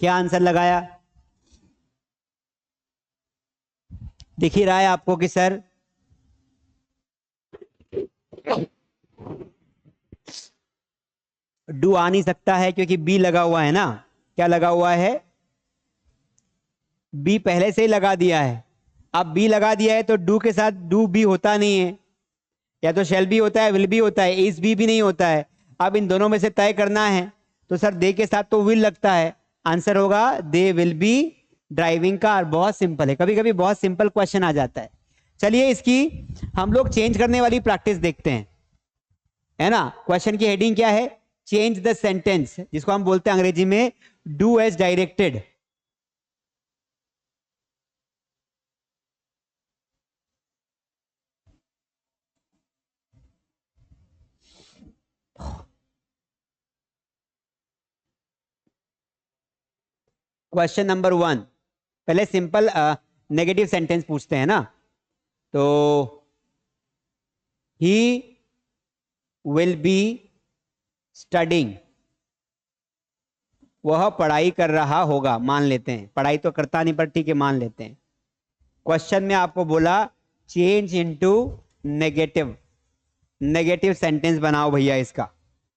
क्या आंसर लगाया? दिख ही रहा है आपको कि सर डू आ नहीं सकता है, क्योंकि बी लगा हुआ है ना। क्या लगा हुआ है? बी पहले से ही लगा दिया है। अब बी लगा दिया है तो डू के साथ डू बी होता नहीं है, या तो शेल बी होता है, विल बी होता है, इज बी भी नहीं होता है। अब इन दोनों में से तय करना है, तो सर दे के साथ तो विल लगता है। आंसर होगा दे विल बी ड्राइविंग कार। बहुत सिंपल है, कभी कभी बहुत सिंपल क्वेश्चन आ जाता है। चलिए, इसकी हम लोग चेंज करने वाली प्रैक्टिस देखते हैं, है ना। क्वेश्चन की हेडिंग क्या है? चेंज द सेंटेंस, जिसको हम बोलते हैं अंग्रेजी में do as directed. Question number 1, पहले सिंपल नेगेटिव सेंटेंस पूछते हैं ना। तो ही विल बी स्टडिंग, वह पढ़ाई कर रहा होगा, मान लेते हैं। पढ़ाई तो करता नहीं, पर ठीक है, मान लेते हैं। क्वेश्चन में आपको बोला change into negative. Negative sentence बनाओ भैया इसका,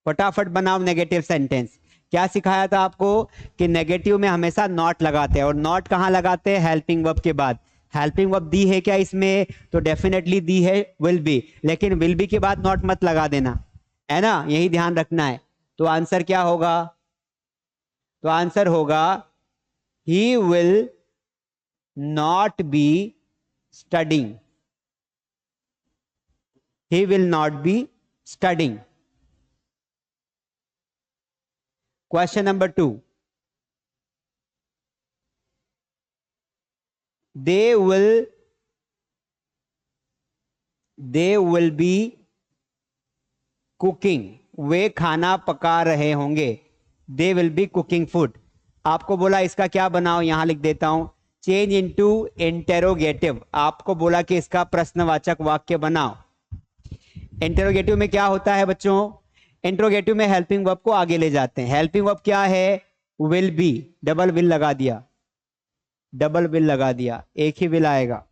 फटाफट बनाओ नेगेटिव सेंटेंस। क्या सिखाया था आपको? कि नेगेटिव में हमेशा नॉट लगाते हैं, और नॉट कहां लगाते हैं? हेल्पिंग वर्ब के बाद। हेल्पिंग वर्ब दी है क्या इसमें? तो डेफिनेटली दी है विल बी, लेकिन विल बी के बाद नॉट मत लगा देना, है ना, यही ध्यान रखना है। तो आंसर क्या होगा? तो आंसर होगा he will not be studying. He will not be studying. Question number 2, they will be cooking, वे खाना पका रहे होंगे। they will be cooking food। आपको बोला इसका क्या बनाओ, यहां लिख देता हूं, चेंज इनटू इंटेरोगेटिव। आपको बोला कि इसका प्रश्नवाचक वाक्य बनाओ। इंटेरोगेटिव में क्या होता है बच्चों? इंटेरोगेटिव में हेल्पिंग वर्ब को आगे ले जाते हैं। हेल्पिंग वर्ब क्या है? विल बी, डबल विल लगा दिया, डबल विल लगा दिया, एक ही विल आएगा।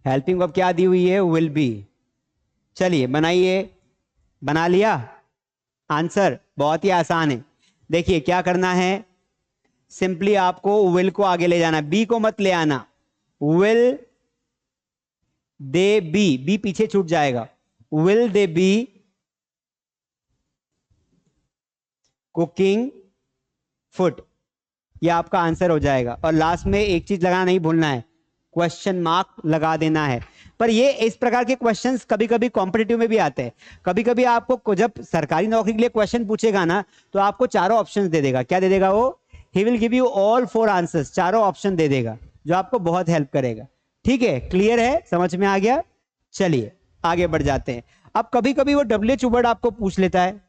हेल्पिंग वर्ब क्या दी हुई है? Will be. चलिए बनाइए, बना लिया आंसर? बहुत ही आसान है। देखिए क्या करना है, सिंपली आपको विल को आगे ले जाना, बी को मत ले आना। विल दे बी, बी पीछे छूट जाएगा। Will they B cooking food, ये आपका आंसर हो जाएगा। और लास्ट में एक चीज लगाना नहीं भूलना है, क्वेश्चन मार्क लगा देना है। पर ये इस प्रकार के क्वेश्चंस कभी कभी कॉम्पिटिटिव में भी आते हैं। कभी कभी आपको जब सरकारी नौकरी के लिए क्वेश्चन पूछेगा ना, तो आपको चारों ऑप्शंस दे देगा। क्या दे देगा वो? ही will give you all 4 answers, चारों ऑप्शन दे देगा, जो आपको बहुत हेल्प करेगा। ठीक है, क्लियर है, समझ में आ गया? चलिए आगे बढ़ जाते हैं। अब कभी कभी वो WH वर्ड आपको पूछ लेता है,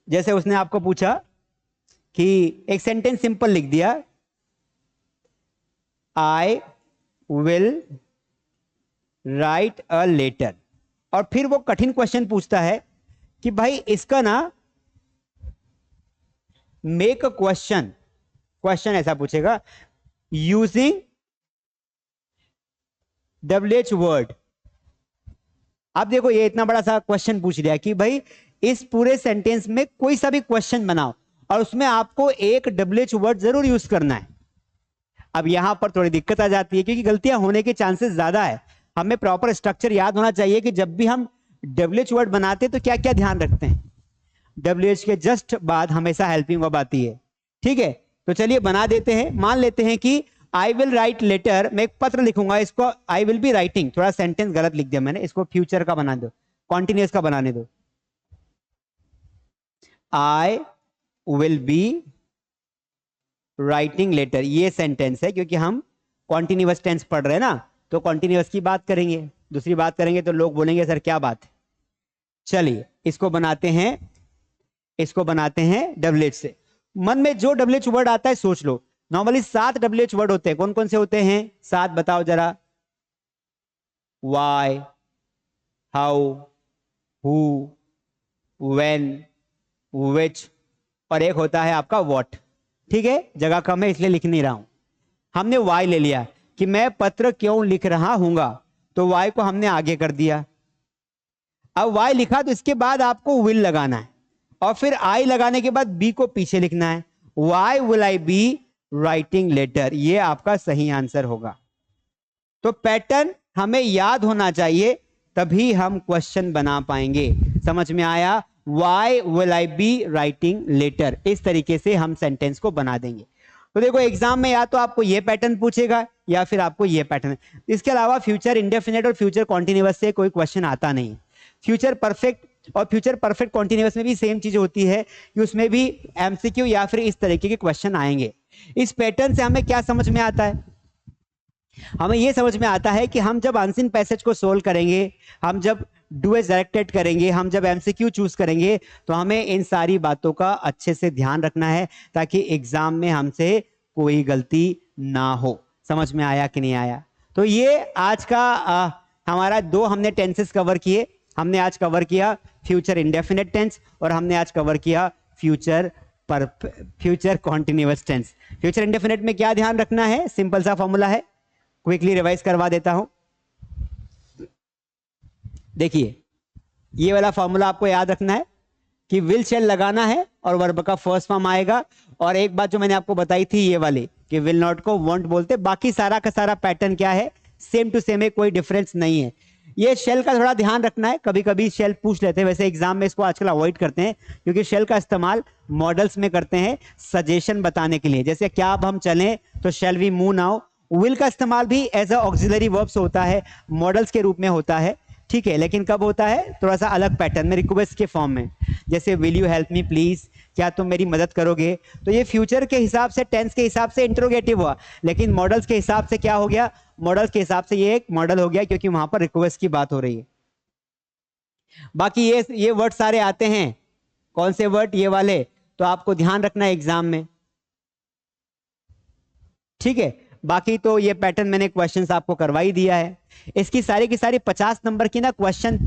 जैसे उसने आपको पूछा कि एक सेंटेंस सिंपल लिख दिया, I will write a letter, और फिर वो कठिन क्वेश्चन पूछता है कि भाई इसका ना मेक अ क्वेश्चन, क्वेश्चन ऐसा पूछेगा यूजिंग WH वर्ड। अब देखो ये इतना बड़ा सा क्वेश्चन पूछ लिया कि भाई इस पूरे सेंटेंस में कोई सा भी क्वेश्चन बनाओ और उसमें आपको एक WH वर्ड जरूर यूज करना है। अब यहां पर थोड़ी दिक्कत आ जाती है क्योंकि गलतियां होने के चांसेस ज्यादा है। हमें प्रॉपर स्ट्रक्चर याद होना चाहिए कि जब भी हम WH वर्ड बनाते हैं तो क्या क्या ध्यान रखते हैं। WH के जस्ट बाद हमेशा हेल्पिंग वर्ब आती है। ठीक है, तो चलिए बना देते हैं। मान लेते हैं कि आई विल राइट लेटर, मैं एक पत्र लिखूंगा, इसको आई विल बी राइटिंग, थोड़ा सेंटेंस गलत लिख दिया मैंने, इसको फ्यूचर का बना दो, कॉन्टिन्यूअस का बनाने दो। I will be writing letter, ये सेंटेंस है क्योंकि हम कॉन्टिन्यूअस टेंस पढ़ रहे हैं ना, तो कॉन्टिन्यूअस की बात करेंगे। दूसरी बात करेंगे तो लोग बोलेंगे सर क्या बात है। चलिए इसको बनाते हैं, इसको बनाते हैं WH से। मन में जो WH वर्ड आता है सोच लो। नॉर्मली 7 WH वर्ड होते हैं। कौन कौन से होते हैं 7 बताओ जरा? वाई, हाउ, हु, व्हेन, विच, और एक होता है आपका व्हाट। ठीक है, जगह कम है इसलिए लिख नहीं रहा हूं। हमने वाई ले लिया कि मैं पत्र क्यों लिख रहा हूंगा, तो वाई को हमने आगे कर दिया। अब वाई लिखा तो इसके बाद आपको विल लगाना है और फिर आई लगाने के बाद बी को पीछे लिखना है। Why will I be writing letter, ये आपका सही आंसर होगा। तो पैटर्न हमें याद होना चाहिए, तभी हम क्वेश्चन बना पाएंगे। समझ में आया? Why will I be writing letter, इस तरीके से हम सेंटेंस को बना देंगे। तो देखो एग्जाम में या तो आपको ये पैटर्न पूछेगा या फिर आपको ये पैटर्न। इसके अलावा फ्यूचर इंडेफिनिट और फ्यूचर कॉन्टिन्यूअस से कोई क्वेश्चन आता नहीं। फ्यूचर परफेक्ट और फ्यूचर परफेक्ट कॉन्टिन्यूअस में भी सेम चीज होती है कि उसमें भी MCQ या फिर इस तरीके के क्वेश्चन आएंगे। इस पैटर्न से हमें क्या समझ में आता है? हमें यह समझ में आता है कि हम जब अनसीन पैसेज को सोल्व करेंगे, हम जब डू एज डायरेक्टेड करेंगे, हम जब MCQ चूज करेंगे, तो हमें इन सारी बातों का अच्छे से ध्यान रखना है ताकि एग्जाम में हमसे कोई गलती ना हो। समझ में आया कि नहीं आया? तो ये आज का हमारा हमने टेंसेस कवर किए। हमने आज कवर किया फ्यूचर इंडेफिनिट टेंस और हमने आज कवर किया future continuous tense. Future indefinite में क्या ध्यान रखना है? सिंपल सा फॉर्मूला है, क्विकली रिवाइज करवा देता हूं। देखिए ये वाला फॉर्मूला आपको याद रखना है कि विल शेल लगाना है और वर्ब का फर्स्ट फॉर्म आएगा। और एक बात जो मैंने आपको बताई थी ये वाली कि विल नॉट को वॉन्ट बोलते, बाकी सारा का सारा पैटर्न क्या है? सेम टू सेम है, कोई डिफरेंस नहीं है। ये शेल का थोड़ा ध्यान रखना है, कभी कभी शेल पूछ लेते हैं, वैसे एग्जाम में इसको आजकल अवॉइड करते हैं क्योंकि शेल का इस्तेमाल मॉडल्स में करते हैं सजेशन बताने के लिए। जैसे क्या अब हम चलें तो shall we move now. Will का इस्तेमाल भी एज अ ऑक्सिलरी वर्ब्स होता है, मॉडल्स के रूप में होता है। ठीक है, लेकिन कब होता है? थोड़ा सा अलग पैटर्न में, रिक्वेस्ट के फॉर्म में। जैसे will you help me please, क्या तुम मेरी मदद करोगे? तो ये फ्यूचर के हिसाब से, टेंस के हिसाब से इंट्रोगेटिव हुआ, लेकिन मॉडल्स के हिसाब से क्या हो गया? मॉडल्स के हिसाब से ये एक मॉडल हो गया क्योंकि वहां पर रिक्वेस्ट की बात हो रही है। बाकी ये वर्ड सारे आते हैं। कौन से वर्ड? ये वाले। तो आपको ध्यान रखना है एग्जाम में। ठीक है, बाकी तो ये पैटर्न मैंने क्वेश्चंस आपको करवा ही दिया है। इसकी सारी की सारी 50 नंबर की ना क्वेश्चन,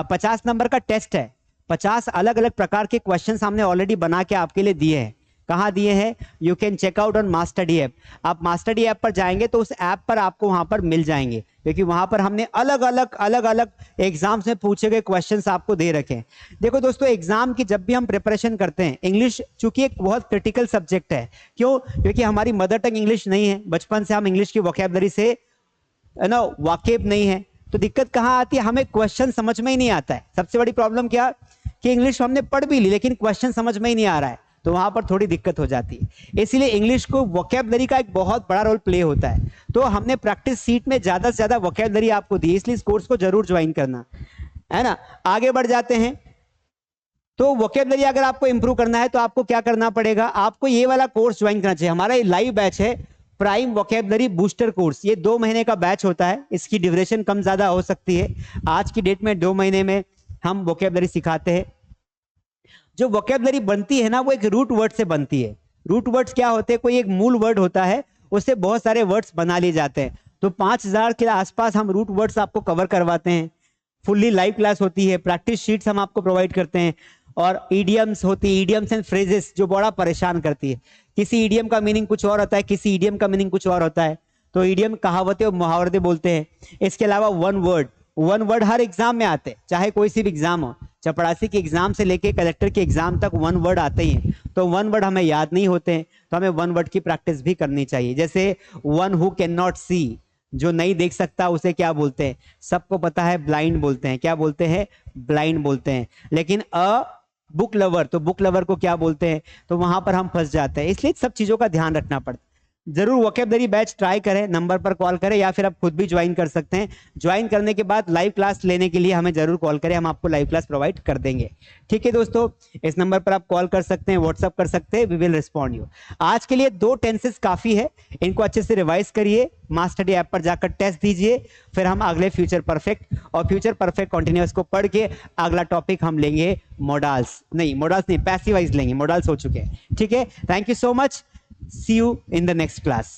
50 नंबर का टेस्ट है। 50 अलग अलग प्रकार के क्वेश्चंस हमने ऑलरेडी बना के आपके लिए दिए हैं। कहाँ दिए हैं? You can check out on mass study app. आप मास स्टडी ऐप पर जाएंगे तो उस ऐप पर आपको वहां पर मिल जाएंगे, क्योंकि वहां पर हमने अलग अलग एग्जाम्स में पूछे गए क्वेश्चंस आपको दे रखे हैं। देखो दोस्तों, एग्जाम की जब भी हम प्रिपरेशन करते हैं, इंग्लिश चूंकि एक बहुत क्रिटिकल सब्जेक्ट है, क्यों? क्योंकि हमारी मदर टंग इंग्लिश नहीं है, बचपन से हम इंग्लिश की वोकैबुलरी से ना वाकिफ नहीं है, तो दिक्कत कहाँ आती है? हमें क्वेश्चन समझ में ही नहीं आता है। सबसे बड़ी प्रॉब्लम क्या कि इंग्लिश हमने पढ़ भी ली लेकिन क्वेश्चन समझ में ही नहीं आ रहा है, तो वहां पर थोड़ी दिक्कत हो जाती है। इसलिए इंग्लिश को वोकैबुलरी का एक बहुत बड़ा रोल प्ले होता है। तो हमने प्रैक्टिस सीट में ज्यादा से ज्यादा वोकैबुलरी आपको दी, इसलिए इस कोर्स को जरूर ज्वाइन करना है ना। आगे बढ़ जाते हैं। तो वोकैबुलरी अगर आपको इंप्रूव करना है तो आपको क्या करना पड़ेगा? आपको ये वाला कोर्स ज्वाइन करना चाहिए। हमारा ये लाइव बैच है, प्राइम वोकैबुलरी बूस्टर कोर्स। ये 2 महीने का बैच होता है, इसकी ड्यूरेशन कम ज्यादा हो सकती है। आज की डेट में 2 महीने में हम वोकैबुलरी सिखाते हैं। जो वोकैबुलरी बनती है ना, वो एक रूट वर्ड से बनती है। रूट वर्ड्स क्या होते हैं? कोई एक मूल वर्ड होता है, उससे बहुत सारे वर्ड्स बना लिए जाते हैं। तो 5000 के आसपास हम रूट वर्ड्स आपको कवर करवाते हैं। फुल्ली लाइव क्लास होती है, प्रैक्टिस शीट्स हम आपको प्रोवाइड करते हैं, और ईडियम्स होती है, ईडियम्स एंड फ्रेजेस जो बड़ा परेशान करती है। किसी ईडियम का मीनिंग कुछ और होता है, किसी ईडियम का मीनिंग कुछ और होता है। तो ईडियम कहावतें और मुहावरे बोलते हैं। इसके अलावा वन वर्ड हर एग्जाम में आते हैं, चाहे कोई सी भी एग्जाम हो। चपरासी के एग्जाम से लेके कलेक्टर के एग्जाम तक 1 वर्ड आते ही हैं। तो 1 वर्ड हमें याद नहीं होते हैं, तो हमें 1 वर्ड की प्रैक्टिस भी करनी चाहिए। जैसे वन हु कैन नॉट सी, जो नहीं देख सकता उसे क्या बोलते हैं? सबको पता है, ब्लाइंड बोलते हैं। क्या बोलते हैं? ब्लाइंड बोलते हैं। लेकिन अ बुक लवर, तो बुक लवर को क्या बोलते हैं? तो वहां पर हम फंस जाते हैं। इसलिए सब चीजों का ध्यान रखना पड़ता है। जरूर वोकैबुलरी बैच ट्राई करें, नंबर पर कॉल करें, या फिर आप खुद भी ज्वाइन कर सकते हैं। ज्वाइन करने के बाद लाइव क्लास लेने के लिए हमें जरूर कॉल करें, हम आपको लाइव क्लास प्रोवाइड कर देंगे। ठीक है दोस्तों, इस नंबर पर आप कॉल कर सकते हैं, व्हाट्सअप कर सकते हैं, वी विल रिस्पॉन्ड यू। आज के लिए 2 टेंसेस काफी है, इनको अच्छे से रिवाइज करिए, मास स्टडी ऐप पर जाकर टेस्ट दीजिए, फिर हम अगले फ्यूचर परफेक्ट और फ्यूचर परफेक्ट कॉन्टिन्यूअस को पढ़ के अगला टॉपिक हम लेंगे मोडाल्स नहीं, पैसिवाइज लेंगे, मोडाल्स हो चुके हैं। ठीक है, thank you so much, see you in the next class.